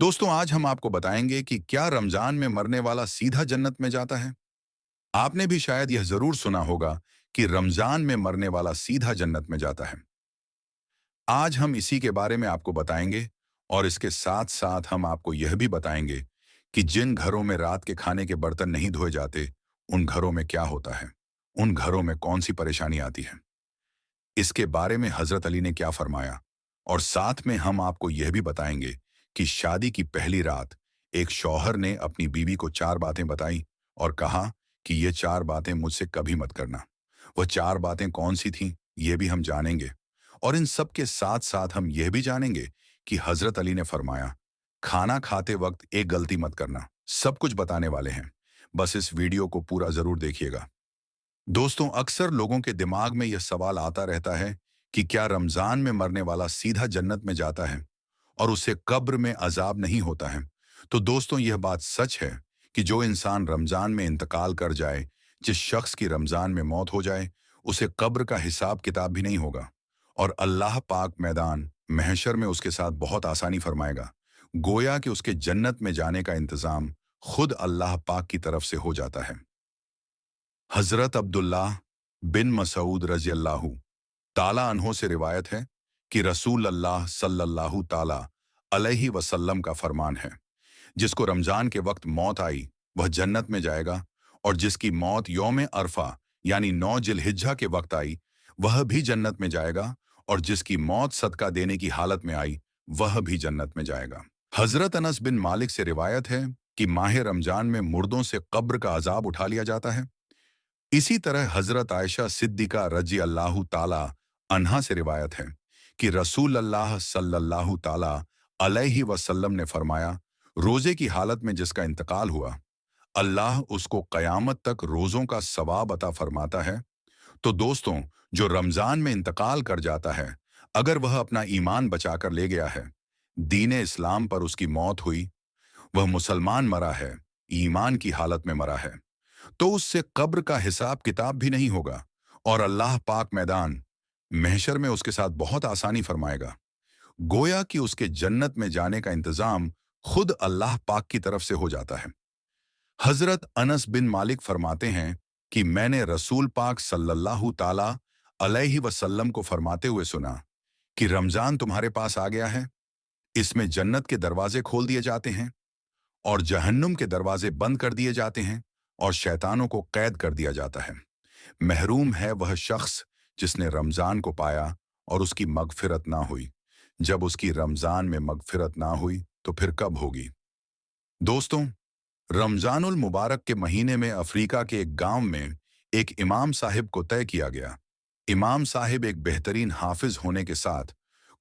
दोस्तों, आज हम आपको बताएंगे कि क्या रमजान में मरने वाला सीधा जन्नत में जाता है। आपने भी शायद यह जरूर सुना होगा कि रमजान में मरने वाला सीधा जन्नत में जाता है। आज हम इसी के बारे में आपको बताएंगे और इसके साथ साथ हम आपको यह भी बताएंगे कि जिन घरों में रात के खाने के बर्तन नहीं धोए जाते, उन घरों में क्या होता है, उन घरों में कौन सी परेशानी आती है। इसके बारे में हजरत अली ने क्या फरमाया, और साथ में हम आपको यह भी बताएंगे कि शादी की पहली रात एक शौहर ने अपनी बीवी को 4 बातें बताई और कहा कि ये 4 बातें मुझसे कभी मत करना। वह 4 बातें कौन सी थीं, ये भी हम जानेंगे। और इन सब के साथ साथ हम यह भी जानेंगे कि हजरत अली ने फरमाया, खाना खाते वक्त एक गलती मत करना। सब कुछ बताने वाले हैं, बस इस वीडियो को पूरा जरूर देखिएगा। दोस्तों, अक्सर लोगों के दिमाग में यह सवाल आता रहता है कि क्या रमजान में मरने वाला सीधा जन्नत में जाता है और उसे कब्र में अजाब नहीं होता है। तो दोस्तों, यह बात सच है कि जो इंसान रमजान में इंतकाल कर जाए, जिस शख्स की रमजान में मौत हो जाए, उसे कब्र का हिसाब किताब भी नहीं होगा और अल्लाह पाक मैदान महशर में उसके साथ बहुत आसानी फरमाएगा। गोया कि उसके जन्नत में जाने का इंतजाम खुद अल्लाह पाक की तरफ से हो जाता है। हजरत अब्दुल्लाह बिन मसूद रजी अल्लाह ताला अन्हो से रिवायत है कि रसूल अल्लाह सल्लल्लाहु ताला अलैहि वसल्लम का फरमान है, जिसको रमजान के वक्त मौत आई वह जन्नत में जाएगा, और जिसकी मौत यौम अरफा यानी 9 जिलहिज्जा के वक्त आई वह भी जन्नत में जाएगा, और जिसकी मौत सदका देने की हालत में आई वह भी जन्नत में जाएगा। हजरत अनस बिन मालिक से रिवायत है कि माह रमजान में मुर्दों से कब्र का अजाब उठा लिया जाता है। इसी तरह हजरत आयशा सिद्दीका रजी अल्लाह ताला अन्हा से रिवायत है कि रसूल अल्लाह सल्लल्लाहु ताला अलैहि वसल्लम ने फरमाया, रोजे की हालत में जिसका इंतकाल हुआ, अल्लाह उसको कयामत तक रोजों का सवाब अता फरमाता है। तो दोस्तों, जो रमजान में इंतकाल कर जाता है, अगर वह अपना ईमान बचाकर ले गया है, दीन इस्लाम पर उसकी मौत हुई, वह मुसलमान मरा है, ईमान की हालत में मरा है, तो उससे कब्र का हिसाब किताब भी नहीं होगा और अल्लाह पाक मैदान महशर में उसके साथ बहुत आसानी फरमाएगा। गोया कि उसके जन्नत में जाने का इंतजाम खुद अल्लाह पाक की तरफ से हो जाता है। हजरत अनस बिन मालिक फरमाते हैं कि मैंने रसूल पाक सल्लल्लाहु ताला अलैहि वसल्लम को फरमाते हुए सुना कि रमजान तुम्हारे पास आ गया है, इसमें जन्नत के दरवाजे खोल दिए जाते हैं और जहन्नुम के दरवाजे बंद कर दिए जाते हैं और शैतानों को कैद कर दिया जाता है। महरूम है वह शख्स जिसने रमजान को पाया और उसकी मगफिरत ना हुई। जब उसकी रमजान में मगफिरत ना हुई तो फिर कब होगी। दोस्तों, रमजानुल मुबारक के महीने में अफ्रीका के एक गांव में एक इमाम साहिब को तय किया गया। इमाम साहिब एक बेहतरीन हाफिज होने के साथ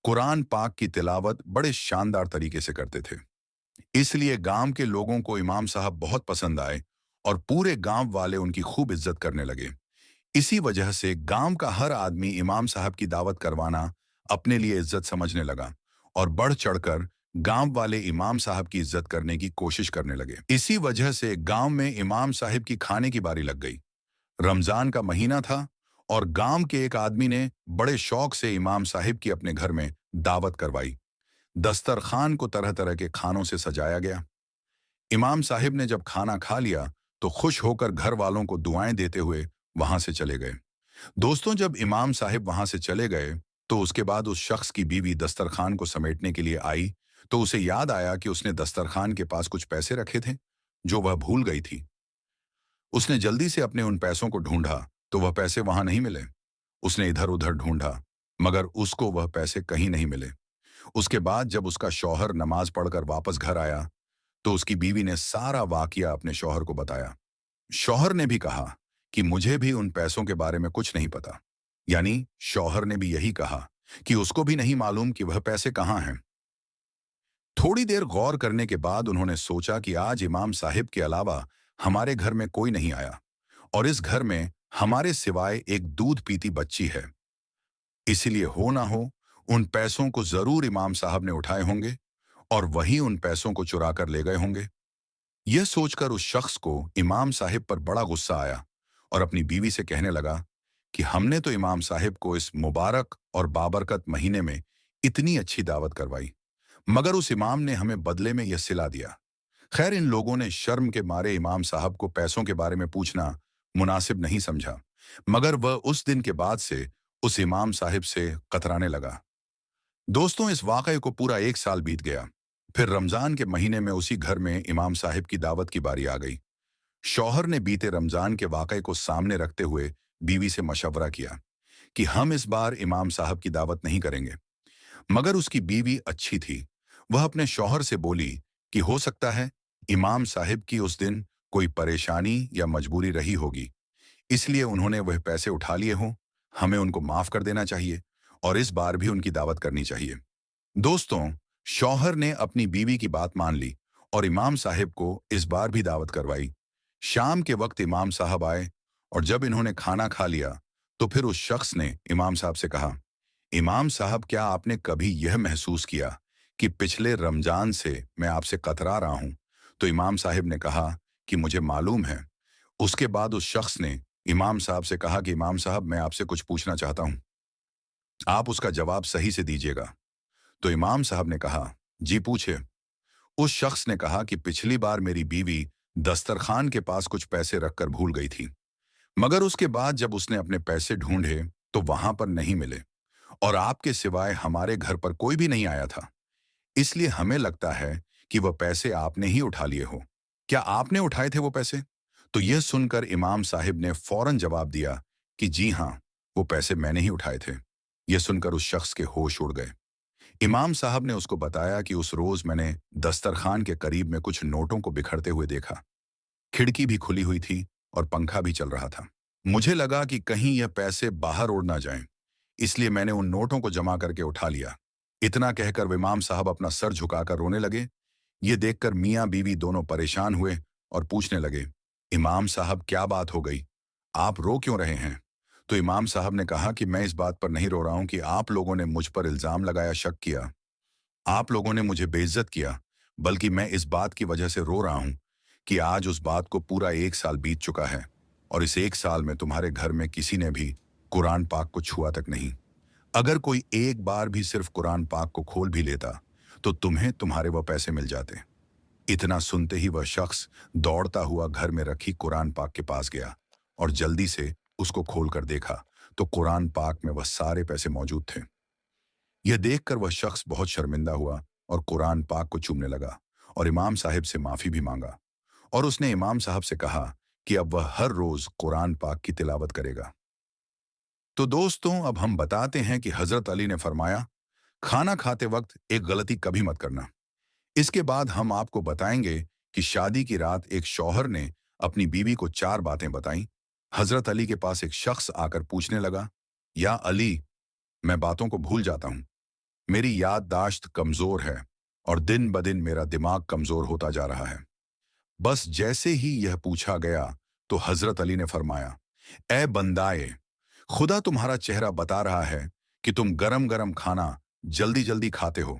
कुरान पाक की तिलावत बड़े शानदार तरीके से करते थे। इसलिए गांव के लोगों को इमाम साहब बहुत पसंद आए और पूरे गांव वाले उनकी खूब इज्जत करने लगे। इसी वजह से गांव का हर आदमी इमाम साहब की दावत करवाना अपने लिए इज्जत समझने लगा और बढ़ चढ़कर गांव वाले इमाम साहब की इज्जत करने की कोशिश करने लगे। इसी वजह से गांव में इमाम साहब की खाने की बारी लग गई। रमजान का महीना था और गांव के एक आदमी ने बड़े शौक से इमाम साहिब की अपने घर में दावत करवाई। दस्तरखान को तरह तरह के खानों से सजाया गया। इमाम साहिब ने जब खाना खा लिया तो खुश होकर घर वालों को दुआएं देते हुए वहां से चले गए। दोस्तों, जब इमाम साहिब वहां से चले गए तो उसके बाद उस शख्स की बीवी दस्तरखान को समेटने के लिए आई तो उसे याद आया कि उसने दस्तरखान के पास कुछ पैसे रखे थे जो वह भूल गई थी। उसने जल्दी से अपने उन पैसों को ढूंढा तो वह पैसे वहां नहीं मिले। उसने इधर उधर ढूंढा मगर उसको वह पैसे कहीं नहीं मिले। उसके बाद जब उसका शौहर नमाज पढ़कर वापस घर आया तो उसकी बीवी ने सारा वाकया अपने शौहर को बताया। शौहर ने भी कहा कि मुझे भी उन पैसों के बारे में कुछ नहीं पता। यानी शौहर ने भी यही कहा कि उसको भी नहीं मालूम कि वह पैसे कहाँ हैं। थोड़ी देर गौर करने के बाद उन्होंने सोचा कि आज इमाम साहिब के अलावा हमारे घर में कोई नहीं आया और इस घर में हमारे सिवाय एक दूध पीती बच्ची है। इसलिए हो ना हो उन पैसों को जरूर इमाम साहब ने उठाए होंगे और वही उन पैसों को चुरा कर ले गए होंगे। यह सोचकर उस शख्स को इमाम साहिब पर बड़ा गुस्सा आया और अपनी बीवी से कहने लगा कि हमने तो इमाम साहिब को इस मुबारक और बाबरकत महीने में इतनी अच्छी दावत करवाई, मगर उस इमाम ने हमें बदले में यह सिला दिया। खैर, इन लोगों ने शर्म के मारे इमाम साहब को पैसों के बारे में पूछना मुनासिब नहीं समझा, मगर वह उस दिन के बाद से उस इमाम साहिब से कतराने लगा। दोस्तों, इस वाक़ये को पूरा 1 साल बीत गया। फिर रमज़ान के महीने में उसी घर में इमाम साहिब की दावत की बारी आ गई। शौहर ने बीते रमज़ान के वाक़ये को सामने रखते हुए बीवी से मशवरा किया कि हम इस बार इमाम साहब की दावत नहीं करेंगे। मगर उसकी बीवी अच्छी थी। वह अपने शौहर से बोली कि हो सकता है इमाम साहिब की उस दिन कोई परेशानी या मजबूरी रही होगी, इसलिए उन्होंने वह पैसे उठा लिए हों। हमें उनको माफ़ कर देना चाहिए और इस बार भी उनकी दावत करनी चाहिए। दोस्तों, शौहर ने अपनी बीवी की बात मान ली और इमाम साहिब को इस बार भी दावत करवाई। शाम के वक्त इमाम साहब आए और जब इन्होंने खाना खा लिया तो फिर उस शख्स ने इमाम साहब से कहा, इमाम साहब, क्या आपने कभी यह महसूस किया कि पिछले रमजान से मैं आपसे कतरा रहा हूं? तो इमाम साहिब ने कहा कि मुझे मालूम है। उसके बाद उस शख्स ने इमाम साहब से कहा कि इमाम साहब, मैं आपसे कुछ पूछना चाहता हूं, आप उसका जवाब सही से दीजिएगा। तो इमाम साहब ने कहा, जी पूछे। उस शख्स ने कहा कि पिछली बार मेरी बीवी दस्तरखान के पास कुछ पैसे रखकर भूल गई थी, मगर उसके बाद जब उसने अपने पैसे ढूंढे तो वहां पर नहीं मिले और आपके सिवाय हमारे घर पर कोई भी नहीं आया था। इसलिए हमें लगता है कि वह पैसे आपने ही उठा लिए हो। क्या आपने उठाए थे वो पैसे? तो यह सुनकर इमाम साहिब ने फौरन जवाब दिया कि जी हां, वो पैसे मैंने ही उठाए थे। यह सुनकर उस शख्स के होश उड़ गए। इमाम साहब ने उसको बताया कि उस रोज मैंने दस्तरखान के करीब में कुछ नोटों को बिखरते हुए देखा। खिड़की भी खुली हुई थी और पंखा भी चल रहा था। मुझे लगा कि कहीं यह पैसे बाहर उड़ ना जाएं, इसलिए मैंने उन नोटों को जमा करके उठा लिया। इतना कहकर इमाम साहब अपना सर झुकाकर रोने लगे। ये देखकर मियाँ बीवी दोनों परेशान हुए और पूछने लगे, इमाम साहब, क्या बात हो गई? आप रो क्यों रहे हैं? तो इमाम साहब ने कहा कि मैं इस बात पर नहीं रो रहा हूं कि आप लोगों ने मुझ पर इल्जाम लगाया, शक किया, आप लोगों ने मुझे बेइज्जत किया, बल्कि मैं इस बात की वजह से रो रहा हूं कि आज उस बात को पूरा 1 साल बीत चुका है और इस 1 साल में तुम्हारे घर में किसी ने भी कुरान पाक को छुआ तक नहीं। अगर कोई एक बार भी सिर्फ कुरान पाक को खोल भी लेता तो तुम्हें तुम्हारे वो पैसे मिल जाते। इतना सुनते ही वह शख्स दौड़ता हुआ घर में रखी कुरान पाक के पास गया और जल्दी से उसको खोलकर देखा तो कुरान पाक में वह सारे पैसे मौजूद थे। यह देखकर वह शख्स बहुत शर्मिंदा हुआ और कुरान पाक को चूमने लगा और इमाम साहिब से माफी भी मांगा और उसने इमाम साहब से कहा कि अब वह हर रोज कुरान पाक की तिलावत करेगा। तो दोस्तों, अब हम बताते हैं कि हजरत अली ने फरमाया, खाना खाते वक्त एक गलती कभी मत करना। इसके बाद हम आपको बताएंगे कि शादी की रात एक शौहर ने अपनी बीवी को 4 बातें बताईं। हजरत अली के पास एक शख्स आकर पूछने लगा, या अली, मैं बातों को भूल जाता हूं, मेरी याददाश्त कमजोर है और दिन ब दिन मेरा दिमाग कमजोर होता जा रहा है। बस जैसे ही यह पूछा गया तो हजरत अली ने फरमाया, ए बंदाए, खुदा तुम्हारा चेहरा बता रहा है कि तुम गरम गरम खाना जल्दी जल्दी खाते हो।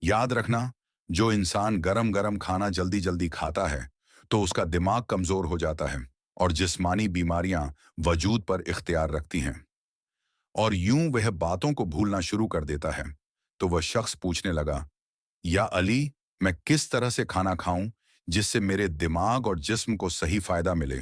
याद रखना, जो इंसान गरम गरम खाना जल्दी जल्दी खाता है तो उसका दिमाग कमजोर हो जाता है और जिस्मानी बीमारियां वजूद पर इख्तियार रखती हैं और यूं वह बातों को भूलना शुरू कर देता है। तो वह शख्स पूछने लगा, या अली, मैं किस तरह से खाना खाऊं जिससे मेरे दिमाग और जिस्म को सही फायदा मिले?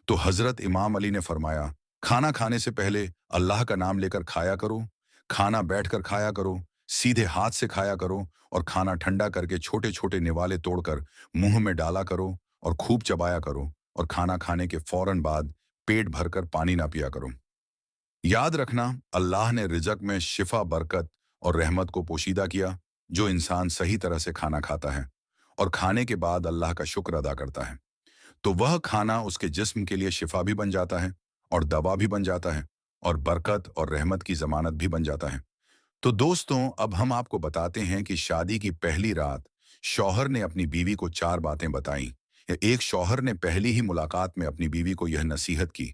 तो हजरत इमाम अली ने फरमाया, खाना खाने से पहले अल्लाह का नाम लेकर खाया करो, खाना बैठकर खाया करो, सीधे हाथ से खाया करो और खाना ठंडा करके छोटे छोटे निवाले तोड़कर मुंह में डाला करो और खूब चबाया करो और खाना खाने के फौरन बाद पेट भरकर पानी ना पिया करो। याद रखना, अल्लाह ने रिज़्क में शिफा, बरकत और रहमत को पोशीदा किया जो इंसान सही तरह से खाना खाता है और खाने के बाद अल्लाह का शुक्र अदा करता है तो वह खाना उसके जिस्म के लिए शिफा भी बन जाता है और दवा भी बन जाता है और बरकत और रहमत की जमानत भी बन जाता है। तो दोस्तों, अब हम आपको बताते हैं कि शादी की पहली रात शौहर ने अपनी बीवी को 4 बातें बताईं। एक शौहर ने पहली ही मुलाकात में अपनी बीवी को यह नसीहत की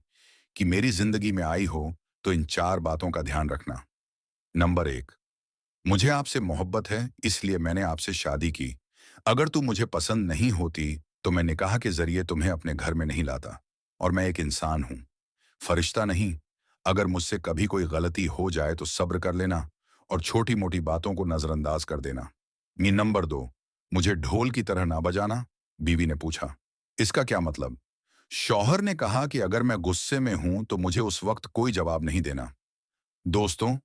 कि मेरी जिंदगी में आई हो तो इन 4 बातों का ध्यान रखना। नंबर 1, मुझे आपसे मोहब्बत है इसलिए मैंने आपसे शादी की। अगर तू मुझे पसंद नहीं होती तो मैं निकाह के जरिए तुम्हें अपने घर में नहीं लाता और मैं एक इंसान हूं, फरिश्ता नहीं। अगर मुझसे कभी कोई गलती हो जाए तो सब्र कर लेना और छोटी मोटी बातों को नजरअंदाज कर देना। ये नंबर 2, मुझे ढोल की तरह ना बजाना, बीवी ने पूछा। इसका क्या मतलब? शौहर ने कहा कि अगर मैं गुस्से में हूं तो मुझे उस वक्त कोई जवाब नहीं देना। दोस्तों,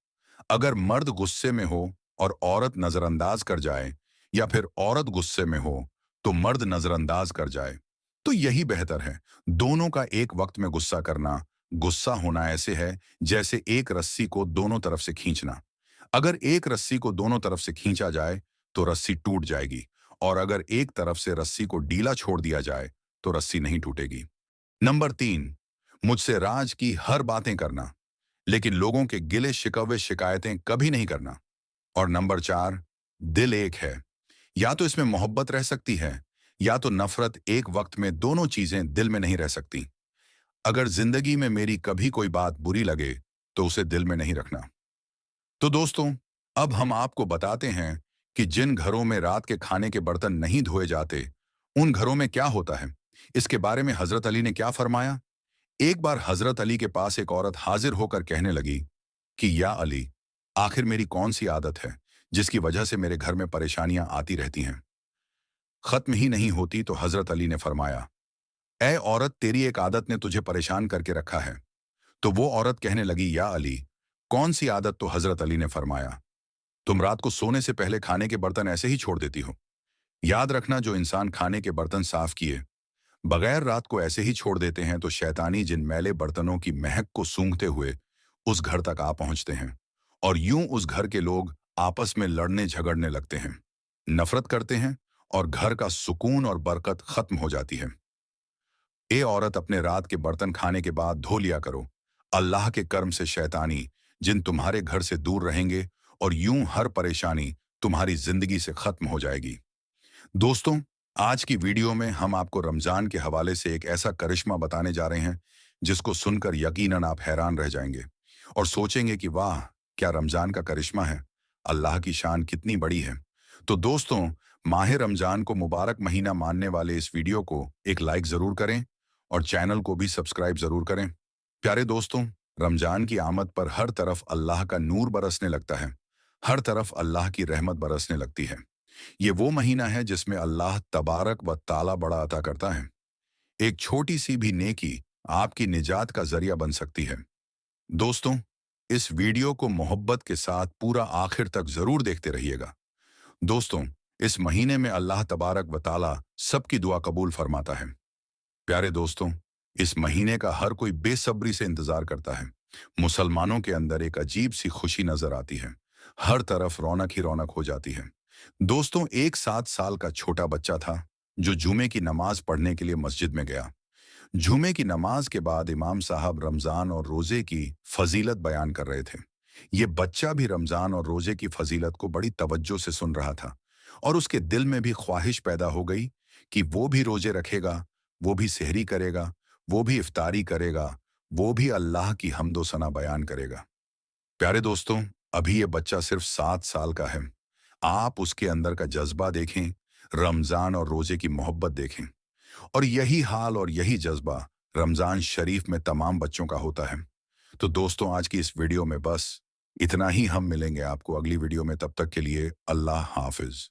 अगर मर्द गुस्से में हो और औरत नजरअंदाज कर जाए, या फिर औरत गुस्से में हो तो मर्द नजरअंदाज कर जाए, तो यही बेहतर है। दोनों का एक वक्त में गुस्सा करना, गुस्सा होना ऐसे है जैसे एक रस्सी को दोनों तरफ से खींचना। अगर एक रस्सी को दोनों तरफ से खींचा जाए तो रस्सी टूट जाएगी, और अगर एक तरफ से रस्सी को ढीला छोड़ दिया जाए तो रस्सी नहीं टूटेगी। नंबर 3, मुझसे राज की हर बातें करना, लेकिन लोगों के गिले शिकवे शिकायतें कभी नहीं करना। और नंबर 4, दिल एक है। या तो इसमें मोहब्बत रह सकती है, या तो नफरत। एक वक्त में दोनों चीजें दिल में नहीं रह सकती। अगर जिंदगी में मेरी कभी कोई बात बुरी लगे तो उसे दिल में नहीं रखना। तो दोस्तों, अब हम आपको बताते हैं कि जिन घरों में रात के खाने के बर्तन नहीं धोए जाते, उन घरों में क्या होता है। इसके बारे में हजरत अली ने क्या फरमाया। एक बार हजरत अली के पास एक औरत हाजिर होकर कहने लगी कि या अली, आखिर मेरी कौन सी आदत है जिसकी वजह से मेरे घर में परेशानियां आती रहती हैं, खत्म ही नहीं होती। तो हजरत अली ने फरमाया, ए औरत, तेरी एक आदत ने तुझे परेशान करके रखा है। तो वो औरत कहने लगी, या अली, कौन सी आदत। तो हजरत अली ने फरमाया, तुम रात को सोने से पहले खाने के बर्तन ऐसे ही छोड़ देती हो। याद रखना, जो इंसान खाने के बर्तन साफ किए बगैर रात को ऐसे ही छोड़ देते हैं तो शैतानी जिन मैले बर्तनों की महक को सूंघते हुए उस घर तक आ पहुंचते हैं, और यूं उस घर के लोग आपस में लड़ने झगड़ने लगते हैं, नफरत करते हैं, और घर का सुकून और बरकत खत्म हो जाती है। ए औरत, अपने रात के बर्तन खाने के बाद धो लिया करो। अल्लाह के कर्म से शैतानी जिन तुम्हारे घर से दूर रहेंगे, और यूं हर परेशानी तुम्हारी जिंदगी से खत्म हो जाएगी। दोस्तों, आज की वीडियो में हम आपको रमजान के हवाले से एक ऐसा करिश्मा बताने जा रहे हैं जिसको सुनकर यकीनन आप हैरान रह जाएंगे और सोचेंगे कि वाह, क्या रमजान का करिश्मा है, अल्लाह की शान कितनी बड़ी है। तो दोस्तों, माह रमजान को मुबारक महीना मानने वाले इस वीडियो को एक लाइक जरूर करें और चैनल को भी सब्सक्राइब जरूर करें। प्यारे दोस्तों, रमजान की आमद पर हर तरफ अल्लाह का नूर बरसने लगता है, हर तरफ अल्लाह की रहमत बरसने लगती है। ये वो महीना है जिसमें अल्लाह तबारक व ताला बड़ा अता करता है। एक छोटी सी भी नेकी आपकी निजात का जरिया बन सकती है। दोस्तों, इस वीडियो को मोहब्बत के साथ पूरा आखिर तक जरूर देखते रहिएगा। दोस्तों, इस महीने में अल्लाह तबारक व ताला सबकी दुआ कबूल फरमाता है। प्यारे दोस्तों, इस महीने का हर कोई बेसब्री से इंतजार करता है। मुसलमानों के अंदर एक अजीब सी खुशी नजर आती है, हर तरफ रौनक ही रौनक हो जाती है। दोस्तों, एक 7 साल का छोटा बच्चा था जो जुमे की नमाज पढ़ने के लिए मस्जिद में गया। जुमे की नमाज के बाद इमाम साहब रमजान और रोजे की फजीलत बयान कर रहे थे। ये बच्चा भी रमजान और रोजे की फजीलत को बड़ी तवज्जो से सुन रहा था, और उसके दिल में भी ख्वाहिश पैदा हो गई कि वो भी रोजे रखेगा, वो भी सेहरी करेगा, वो भी इफ्तारी करेगा, वो भी अल्लाह की हम्दो सना बयान करेगा। प्यारे दोस्तों, अभी ये बच्चा सिर्फ 7 साल का है। आप उसके अंदर का जज्बा देखें, रमजान और रोजे की मोहब्बत देखें, और यही हाल और यही जज्बा रमजान शरीफ में तमाम बच्चों का होता है। तो दोस्तों, आज की इस वीडियो में बस इतना ही। हम मिलेंगे आपको अगली वीडियो में, तब तक के लिए अल्लाह हाफिज।